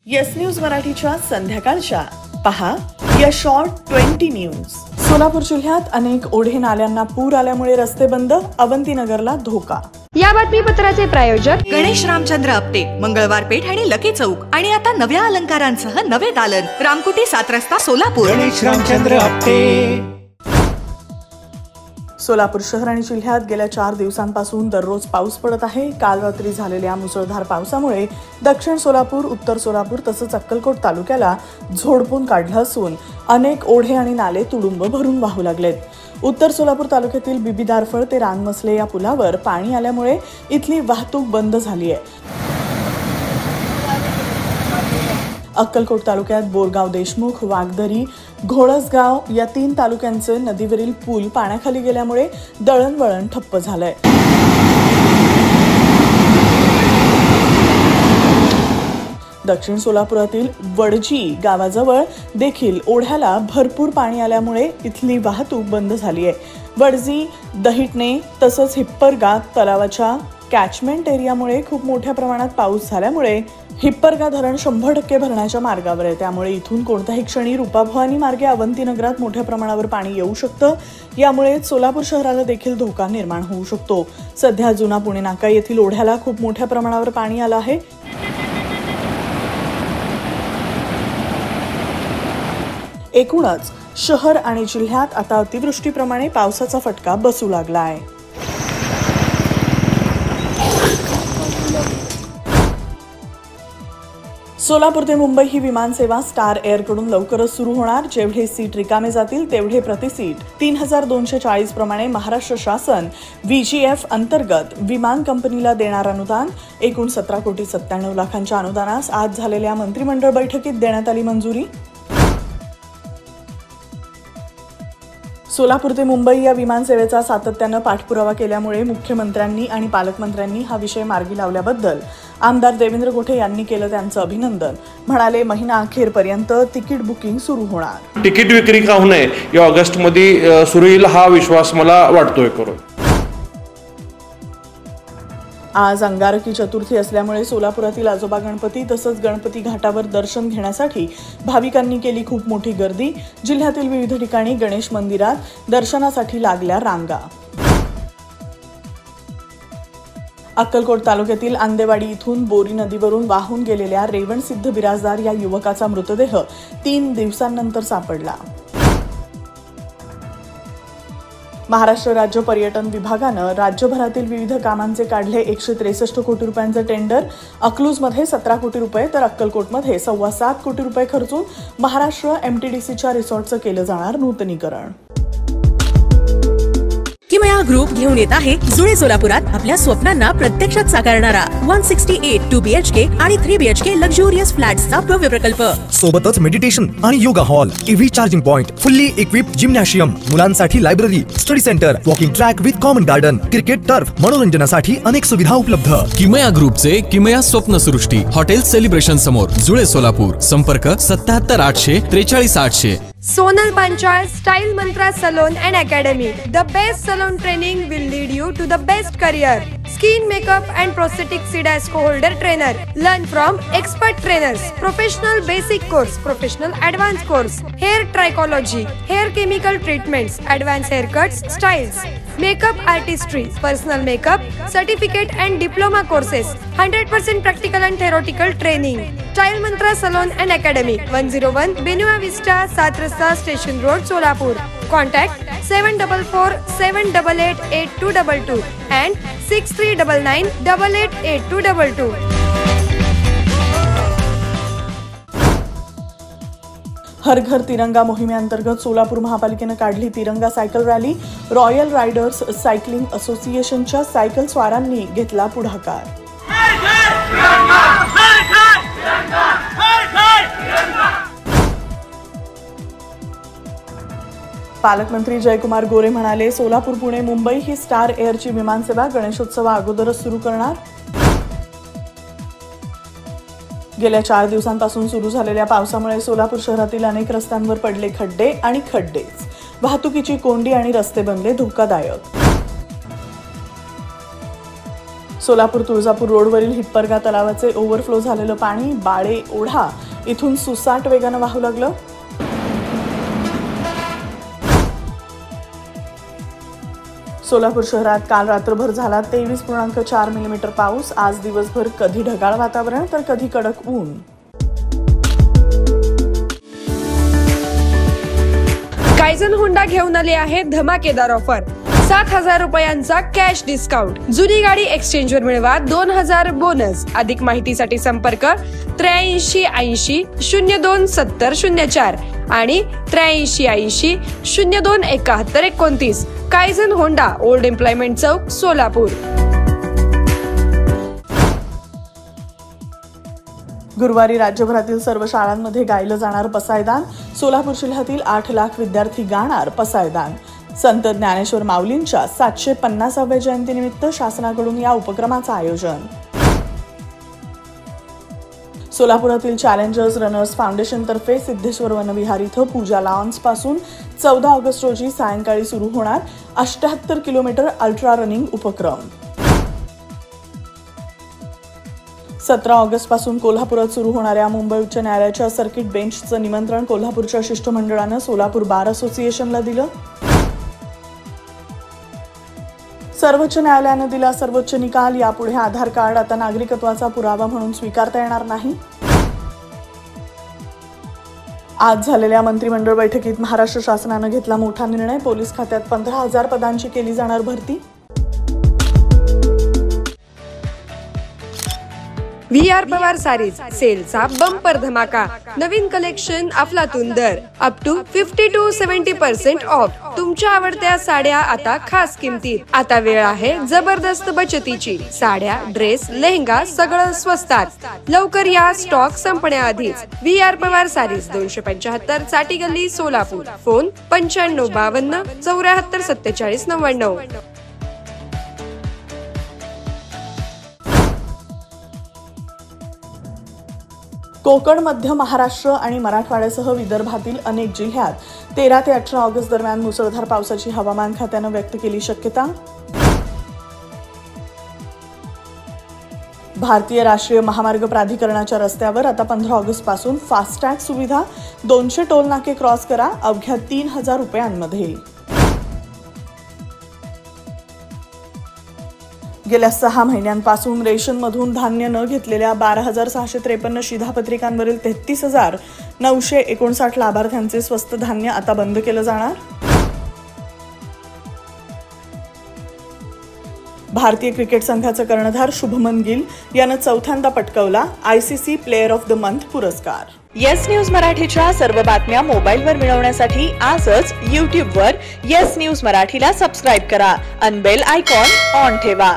Yes news मराठीच्या संध्याकाळच्या पहा या शॉर्ट 20 न्यूज। सोलापूर जिल्ह्यात अनेक ओढे नाल्यांना पूर आल्यामुळे रस्ते बंद, अवंतीनगरला धोका। या बातमीपत्राचे प्रायोजक गणेश रामचंद्र आपटे, मंगळवार पेठ आणि लकी चौक आणि आता नव्या अलंकारांसह नवे दालन, रामकुटी 7 रस्ता सोलापूर। गणेश रामचंद्र आपटे। सोलापूर शहर आणि जिल्ह्यात गेल्या 4 दिवसांपासून दररोज पाऊस पडत आहे। काल रात्री झालेल्या मुसळधार पावसामुळे दक्षिण सोलापूर, उत्तर सोलापूर तसंच अक्कलकोट तालुक्याला झोडपून काढलं असून अनेक ओढे आणि नाले तुडुंब भरून वाहू लागलेत। उत्तर सोलापूर तालुक्यातील बिबीदारफळ ते रानमसले या पुलावर पाणी आल्यामुळे इथली वाहतूक बंद झाली आहे। अक्कलकोट तालुक्यात बोरगाव देशमुख, वाघदरी, घोळसगाव या 3 तालुक्यांचे नदीवरील पूल पाण्याखाली गेल्यामुळे दळणवळण ठप्प झालंय। दक्षिण सोलापुरातील वडजी गावाजवळ देखील ओढ्याला भरपूर पाणी आल्यामुळे इथली वाहतूक बंद झाली आहे। वडजी, दहिटणे तसंच हिप्परगा तलावाच्या कॅचमेंट एरियामुळे खूप मोठ्या प्रमाणात पाऊस झाल्यामुळे हिप्परगा धरण 100% भरण्याच्या मार्गावर आहे। त्यामुळे इथून कोणत्याही क्षणी रूपाभवानी मार्गे अवंतीनगरात मोठ्या प्रमाणावर पाणी येऊ शकतं। यामुळे सोलापूर शहराला देखील धोका निर्माण होऊ शकतो। सध्या जुना पुणे नाका येथील ओढ्याला खूप मोठ्या प्रमाणावर पाणी आलं आहे। एकूणच शहर आणि जिल्ह्यात आता अतिवृष्टीप्रमाणे पावसाचा फटका बसू लागला आहे। सोलापूर ते मुंबई ही विमानसेवा स्टार एअरकडून लवकरच सुरू होणार। जेवढे सीट रिकामे जातील तेवढे प्रति सीट 3240 प्रमाणे महाराष्ट्र शासन VGF अंतर्गत विमान कंपनीला देणार अनुदान। एकूण 17,97,00,000 अनुदानास आज झालेल्या मंत्रिमंडळ बैठकीत देण्यात आली मंजुरी। सोलापूर ते मुंबई या विमानसेवेचा सातत्यानं पाठपुरावा केल्यामुळे मुख्यमंत्र्यांनी आणि पालकमंत्र्यांनी हा विषय मार्गी लावल्याबद्दल आमदार देवेंद्र गोठे यांनी केलं त्यांचं अभिनंदन। म्हणाले, महिना अखेरपर्यंत तिकीट बुकिंग सुरू होणार। तिकीट विक्री का होऊ नये या ऑगस्टमध्ये सुरू येईल हा विश्वास मला वाटतोय करून। आज अंगारकी चतुर्थी असल्यामुळे सोलापुरातील आजोबा गणपती तसंच गणपती घाटावर दर्शन घेण्यासाठी भाविकांनी केली खूप मोठी गर्दी। जिल्ह्यातील विविध ठिकाणी गणेश मंदिरात दर्शनासाठी लागल्या रांगा। अक्कलकोट तालुक्यातील आंदेवाडी इथून बोरी नदीवरून वाहून गेलेल्या रेवणसिद्ध बिराजदार या युवकाचा मृतदेह 3 दिवसांनंतर सापडला। महाराष्ट्र राज्य पर्यटन विभागानं राज्यभरातील विविध कामांचे काढले 163 कोटी रुपयांचे टेंडर। अकलूजमध्ये 17 कोटी रुपये तर अक्कलकोटमध्ये 7.25 कोटी रुपये खर्चून महाराष्ट्र MTDCच्या रिसॉर्टचं केलं जाणार नूतनीकरण। किमया ग्रुप घेऊन येत आहे जुळे सोलापुरात आपल्या स्वप्नांना प्रत्यक्षात साकारणारा 168 2 BHK आणि 3 BHK लक्झुरियस फ्लॅट्सचा भव्य प्रकल्प। सोबतच मेडिटेशन आणि yoga hall, EV charging point, fully equipped gymnasium, मुलांसाठी library, study centre, walking track with common garden, cricket turf, मनोरंजनासाठी अनेक सुविधा उपलब्ध। किमया ग्रुपचे किमया स्वप्नसृष्टी हॉटेल सेलिब्रेशन समोर जुळे सोलापूर। संपर्क 77 800 43 800। Sonal Panchal Style Mantra Salon and Academy. The best salon training will lead you to the best career. Skin makeup and prosthetic CDASCO holder trainer. Learn from expert trainers. Professional basic course, professional advanced course. Hair trichology, hair chemical treatments, advanced haircuts, styles. Makeup artistry, personal makeup, certificate and diploma courses. 100% practical and theoretical training. Style Mantra Salon and Academy. 101 Benua Vista, 7 Rasta Station Road, Solapur. Contact 744 788 8222 and 6399 888222. हर घर तिरंगा मोहिमेअंतर्गत सोलापूर महापालिकेनं काढली तिरंगा cycle rally. Royal riders cycling असोसिएशनच्या cycle स्वारांनी घेतला पुढाकार। पालकमंत्री जयकुमार गोरे म्हणाले, सोलापूर, पुणे, मुंबई ही स्टार एअरची विमानसेवा गणेशोत्सवा अगोदरच सुरू करणार। गेल्या 4 दिवसांपासून सुरू झालेल्या पावसामुळे सोलापूर शहरातील अनेक रस्त्यांवर पडले खड्डे आणि खड्डेच। वाहतुकीची कोंडी आणि रस्ते बनले धोकादायक। सोलापूर तुळजापूर रोडवरील हिप्परगा तलावाचे ओव्हरफ्लो झालेलं पाणी बाळे ओढा इथून सुसाट वेगानं वाहू लागलं. सोलापूर शहरात काल रात्रभर झाला 23.4 मिलीमीटर पाऊस. आज दिवसभर कधी ढगाळ वातावरण तर कधी कडक ऊन. कायझन होंडा घेऊन आले आहे धमाकेदार ऑफर. 7,000 रुपयांचा कॅश डिस्काउंट. जुनी गाडी एक्सचेंजवर मिळवा 2,000 बोनस. अधिक माहितीसाठी संपर्क 8380 027004 आणि 8380 027129. कायझन होंडा, ओल्ड एम्प्लॉयमेंट चौक, सोलापूर. गुरुवारी राज्यभरातील सर्व शाळांमध्ये गायलं जाणार पसायदान. सोलापूर जिल्ह्यातील 8 लाख विद्यार्थी गाणार पसायदान. संत ज्ञानेश्वर माऊलींच्या 750व्या जयंतीनिमित्त शासनाकडून या उपक्रमाचं आयोजन. सोलापुरातील चॅलेंजर्स रनर्स फाउंडेशन तर्फे सिद्धेश्वर वनविहार इथं पूजा लॉन्स पासून 14 ऑगस्ट रोजी सायंकाळी सुरू होणार 78 किलोमीटर अल्ट्रा रनिंग उपक्रम. 17 ऑगस्ट पासून कोल्हापुरात सुरू होणाऱ्या मुंबई उच्च न्यायालयाच्या सर्किट बेंचचं निमंत्रण कोल्हापूरच्या शिष्टमंडळानं सोलापूर बार असोसिएशनला दिलं. सर्वोच्च न्यायालयानं दिला सर्वोच्च निकाल. यापुढे आधार कार्ड आता नागरिकत्वाचा पुरावा म्हणून स्वीकारता येणार नाही. आज झालेल्या मंत्रिमंडळ बैठकीत महाराष्ट्र शासनानं घेतला मोठा निर्णय. पोलीस खात्यात 15,000 पदांची केली जाणार भरती. VR पवार सारीज सेलचा बंपर धमाका. नवीन कलेक्शन, अफलातून दर, अप टू 50 to 70% ऑफ. तुमच्या आवडत्या साड्या आता खास किमतीत. आता वेळ आहे जबरदस्त बचतीची. साड्या, ड्रेस, लेहंगा सगळं स्वस्तात. लवकर या, स्टॉक संपण्याआधीच. VR पवार सारीज 275 चाटी गल्ली, सोलापूर. फोन 9552 74 47 99. कोकण, मध्य महाराष्ट्र आणि मराठवाड्यासह विदर्भातील अनेक जिल्ह्यात 13 ते 18 ऑगस्ट दरम्यान मुसळधार पावसाची हवामान खात्यानं व्यक्त केली शक्यता. भारतीय राष्ट्रीय महामार्ग प्राधिकरणाच्या रस्त्यावर आता 15 ऑगस्ट पासून फास्टॅग सुविधा. 200 टोल नाके क्रॉस करा अवघ्या 3,000 रुपयांमध्ये. गेल्या 6 महिन्यांपासून रेशनमधून धान्य न घेतलेल्या 12,653 शिधापत्रिकांवरील 33,959 लाभार्थ्यांचे स्वस्त धान्य आता बंद केलं जाणार. भारतीय क्रिकेट संघाचा कर्णधार शुभमन गिल यानं 4थ्यांदा पटकावला ICC player of the month पुरस्कार. येस न्यूज मराठीच्या सर्व बातम्या मोबाईलवर मिळवण्यासाठी आजच YouTubeवर येस न्यूज मराठीला सबस्क्राईब करा आणि बेल आयकॉन ऑन ठेवा.